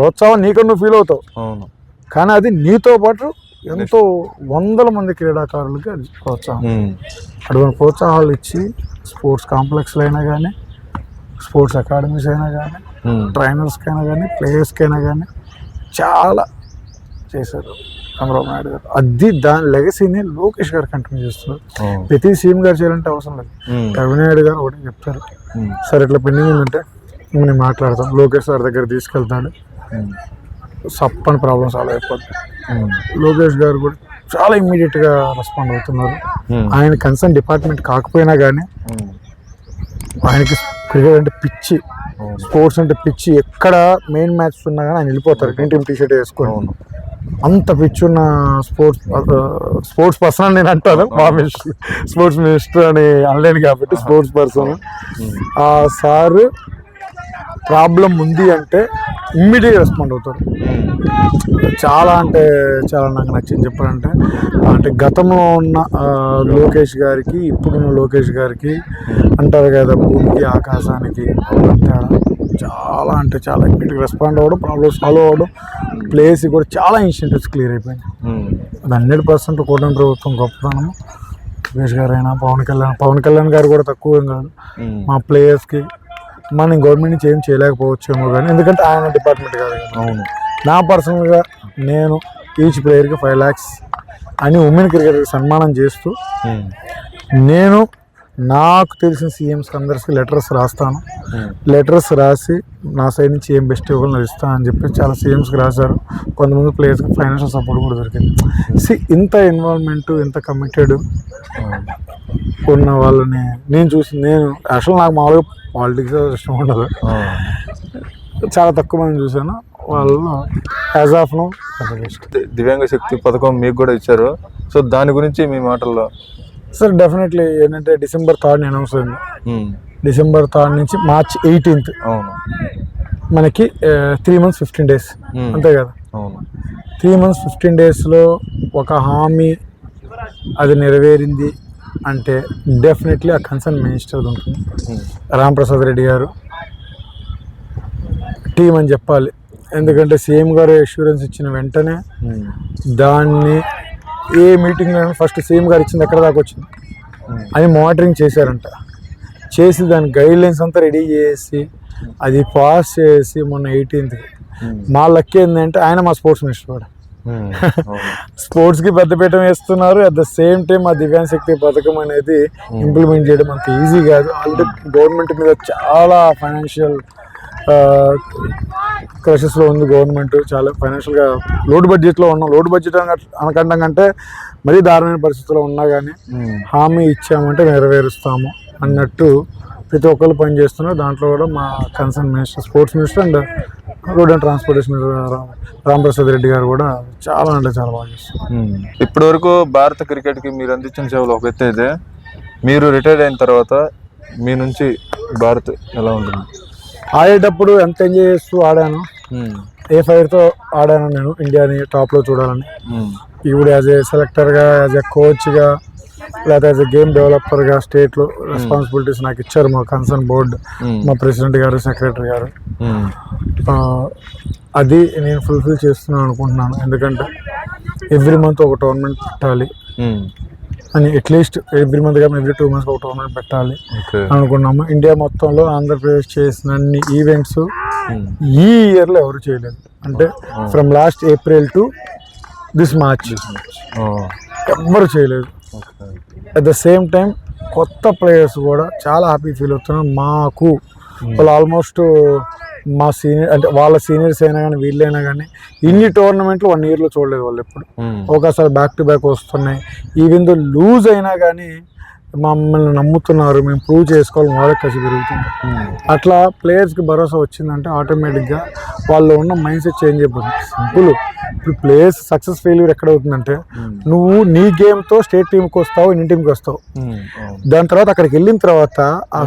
ప్రోత్సాహం నీకన్నా ఫీల్ అవుతావు, అవును, కానీ అది నీతో పాటు ఎంతో వందల మంది క్రీడాకారులకి అది ప్రోత్సాహం. అటువంటి ప్రోత్సాహాలు ఇచ్చి స్పోర్ట్స్ కాంప్లెక్స్లు అయినా కానీ, స్పోర్ట్స్ అకాడమీస్ అయినా కానీ, ట్రైనర్స్కైనా కానీ, ప్లేయర్స్కైనా కానీ చాలా చేశారు చంద్రబాబు నాయుడు గారు. అది దాని లెగసీని లోకేష్ గారు కంటిన్యూ చేస్తున్నారు. ప్రతి సీఎం గారు చేయాలంటే అవసరం లేదు. రవినాయుడు గారు ఒకటి చెప్తారు, సరే ఇట్లా పెండింగ్ ఉందంటే నేను మాట్లాడతాం, లోకేష్ గారి దగ్గర తీసుకెళ్తాడు, సప్పని ప్రాబ్లమ్ సాల్వ్ అయిపోద్ది. లోకేష్ గారు కూడా చాలా ఇమ్మీడియట్గా రెస్పాండ్ అవుతున్నారు. ఆయన కన్సర్న్ డిపార్ట్మెంట్ కాకపోయినా కానీ ఆయనకి క్రికెట్ అంటే పిచ్చి, స్పోర్ట్స్ అంటే పిచ్చి. ఎక్కడ మెయిన్ మ్యాచ్ ఉన్నా కానీ ఆయన వెళ్ళిపోతారు టీమ్ టీషర్ట్ వేసుకొని. అంత పిచ్చి ఉన్న స్పోర్ట్స్ పర్సన్ అని నేను అంటాను. మా మినిస్టర్ స్పోర్ట్స్ మినిస్టర్ అని అనలేను కాబట్టి స్పోర్ట్స్ పర్సన్. ఆ సారు ప్రాబ్లం ఉంది అంటే ఇమ్మీడియట్గా రెస్పాండ్ అవుతారు. చాలా అంటే చాలా నాకు నచ్చింది చెప్పాలంటే, అంటే గతంలో ఉన్న లోకేష్ గారికి ఇప్పుడున్న లోకేష్ గారికి అంటారు కదా, భూమికి ఆకాశానికి తేడా. చాలా అంటే చాలా ఇమ్మీడియట్గా రెస్పాండ్ అవ్వడం, ప్రాబ్లమ్ సాల్వ్ అవ్వడం, ప్లేస్ కూడా చాలా ఇన్సిడెంట్స్ క్లియర్ అయిపోయింది. అది 100% కూటమి ప్రభుత్వం గొప్పతనం. లోకేష్ గారు అయినా పవన్ కళ్యాణ్ గారు కూడా తక్కువ కాదు. మా ప్లేయర్స్కి మనం గవర్నమెంట్ నుంచి ఏం చేయలేకపోవచ్చేమో కానీ, ఎందుకంటే ఆయన డిపార్ట్మెంట్ కాదు. అవును, నా పర్సనల్గా నేను ఈచ్ ప్లేయర్కి 5 lakhs అని ఉమెన్ క్రికెటర్కి సన్మానం చేస్తూ, నేను నాకు తెలిసిన సీఎంస్కి అందరికీ లెటర్స్ రాస్తాను. లెటర్స్ రాసి నా సైడ్ నుంచి ఏం బెస్ట్ ఇవ్వాలని ఇస్తాను అని చెప్పి చాలా సీఎంస్కి రాశారు. కొంతమంది ప్లేయర్స్కి ఫైనాన్షియల్ సపోర్ట్ కూడా దొరికింది. ఇంత ఇన్వాల్వ్మెంట్, ఇంత కమిటెడ్ ఉన్న వాళ్ళని నేను చూసి, నేను యాక్చువల్ నాకు మామూలుగా పాలిటిక్స్ ఇష్టం ఉండదు, చాలా తక్కువ మంది చూశాను. వాళ్ళు యాజ్ ఆఫ్ నో దివ్యాంగ శక్తి పథకం మీకు కూడా ఇచ్చారు. సో దాని గురించి మీ మాటల్లో సార్ డెఫినెట్లీ ఏంటంటే December 3rd అనౌన్స్ అయింది. December 3rd నుంచి March 18th మనకి 3 months 15 days అంతే కదా. 3 months 15 daysలో ఒక హామీ అది నెరవేరింది అంటే డెఫినెట్లీ ఆ కన్సర్న్ మినిస్టర్ ఉంటుంది, రాంప్రసాద్ రెడ్డి గారు టీం అని చెప్పాలి. ఎందుకంటే సీఎం గారు అష్యూరెన్స్ ఇచ్చిన వెంటనే దాన్ని ఏ మీటింగ్లో ఫస్ట్ సీఎం గారు ఇచ్చింది ఎక్కడ దాకా వచ్చింది అని మానిటరింగ్ చేశారంట. చేసి దాని గైడ్లైన్స్ అంతా రెడీ చేసి అది పాస్ చేసి మొన్న 18th మా లక్ ఏంటంటే ఆయన మా స్పోర్ట్స్ మినిస్టర్ కూడా స్పోర్ట్స్కి పెద్దపీట వేస్తున్నారు. అట్ ద సేమ్ టైం ఆ దివ్యాంగ శక్తి పథకం అనేది ఇంప్లిమెంట్ చేయడం అంత ఈజీ కాదు. ఆల్రెడీ గవర్నమెంట్ మీద చాలా ఫైనాన్షియల్ క్రషెస్లో ఉంది గవర్నమెంట్. చాలా ఫైనాన్షియల్గా లోడ్ బడ్జెట్లో ఉన్నాం. లోడ్ బడ్జెట్ అనకంటే కంటే మరీ దారుణమైన పరిస్థితుల్లో ఉన్నా కానీ హామీ ఇచ్చామంటే నెరవేరుస్తాము అన్నట్టు ప్రతి ఒక్కరు పనిచేస్తున్నారు. దాంట్లో కూడా మా concern minister, sports minister and road and transportation Ramprasad Reddy గారు కూడా చాలా అంటే చాలా బాగా చేస్తారు. ఇప్పటి వరకు భారత క్రికెట్కి మీరు అందించిన సేవలు ఒక ఎత్తు అయితే, మీరు రిటైర్ అయిన తర్వాత మీ నుంచి భారత్ ఎలా ఉంటుంది? ఆడేటప్పుడు ఎంత ఎంజాయ్ చేస్తూ ఆడాను, ఏ ఫైర్తో ఆడాను నేను ఇండియాని టాప్లో చూడాలని. ఇప్పుడు యాజ్ ఏ సెలెక్టర్గా, యాజ్ ఏ కోచ్గా, లేదా యాజ్ ఏ గేమ్ డెవలపర్గా స్టేట్లో రెస్పాన్సిబిలిటీస్ నాకు ఇచ్చారు మా కన్సర్న్ బోర్డు, మా ప్రెసిడెంట్ గారు, సెక్రటరీ గారు. అది నేను ఫుల్ఫిల్ చేస్తున్నాను అనుకుంటున్నాను. ఎందుకంటే ఎవ్రీ మంత్ ఒక టోర్నమెంట్ పెట్టాలి అని, అట్లీస్ట్ ఎవ్రీ మంత్ కానీ ఎవ్రీ 2 months ఒక టోర్నమెంట్ పెట్టాలి అనుకున్నాము. ఇండియా మొత్తంలో ఆంధ్రప్రదేశ్ చేసిన అన్ని ఈవెంట్స్ ఈ ఇయర్లో ఎవరు చేయలేదు. అంటే from last April to this March ఎవ్వరు చేయలేదు. అట్ ద సేమ్ టైం కొత్త ప్లేయర్స్ కూడా చాలా హ్యాపీ ఫీల్ అవుతున్నారు. మాకు వాళ్ళు ఆల్మోస్ట్ మా సీనియర్ అంటే వాళ్ళ సీనియర్స్ అయినా కానీ వీళ్ళైనా కానీ ఇన్ని టోర్నమెంట్లు 1 yearలో చూడలేదు వాళ్ళు ఎప్పుడు. ఒకసారి బ్యాక్ టు బ్యాక్ వస్తున్నాయి. ఈవెన్ దో లూజ్ అయినా కానీ మమ్మల్ని నమ్ముతున్నారు, మేము ప్రూవ్ చేసుకోవాలి, వాళ్ళకి కసి పెరుగుతుంది. అట్లా ప్లేయర్స్కి భరోసా వచ్చిందంటే ఆటోమేటిక్గా వాళ్ళు ఉన్న మైండ్ సెట్ చేంజ్ అయిపోతుంది. సింపుల్, ఇప్పుడు ప్లేయర్స్ సక్సెస్ ఫెయిల్యూర్ ఎక్కడ అవుతుందంటే, నువ్వు నీ గేమ్తో స్టేట్ టీంకి వస్తావు, ఇండియన్ టీంకి వస్తావు, దాని తర్వాత అక్కడికి వెళ్ళిన తర్వాత ఆ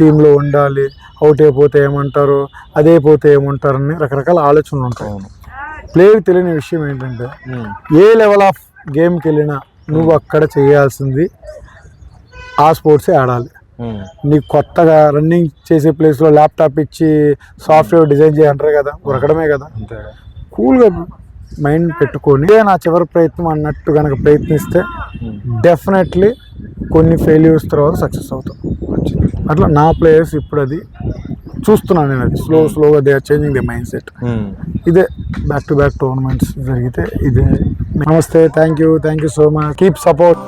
టీంలో ఉండాలి, అవుట్ అయిపోతే ఏమంటారు, అదే పోతే ఏమంటారని రకరకాల ఆలోచనలు ఉంటాయి. ప్లేయర్కి తెలియని విషయం ఏంటంటే, ఏ లెవెల్ ఆఫ్ గేమ్కి వెళ్ళినా నువ్వు అక్కడ చేయాల్సింది ఆ స్పోర్ట్సే ఆడాలి. నీకు కొత్తగా రన్నింగ్ చేసే ప్లేస్లో ల్యాప్టాప్ ఇచ్చి సాఫ్ట్వేర్ డిజైన్ చేయంటారు కదా, ఉరకడమే కదా. కూల్గా మైండ్ పెట్టుకొని ఇదే నా చివరి ప్రయత్నం అన్నట్టు కనుక ప్రయత్నిస్తే డెఫినెట్లీ కొన్ని ఫెయిల్యూర్స్ తర్వాత సక్సెస్ అవుతాం. అట్లా నా ప్లేయర్స్ ఇప్పుడు అది చూస్తున్నాను నేను, అది స్లోగా they are changing the mindset. ఇదే బ్యాక్ టు బ్యాక్ టోర్నమెంట్స్ జరిగితే ఇదే. నమస్తే, thank you so much, keep support.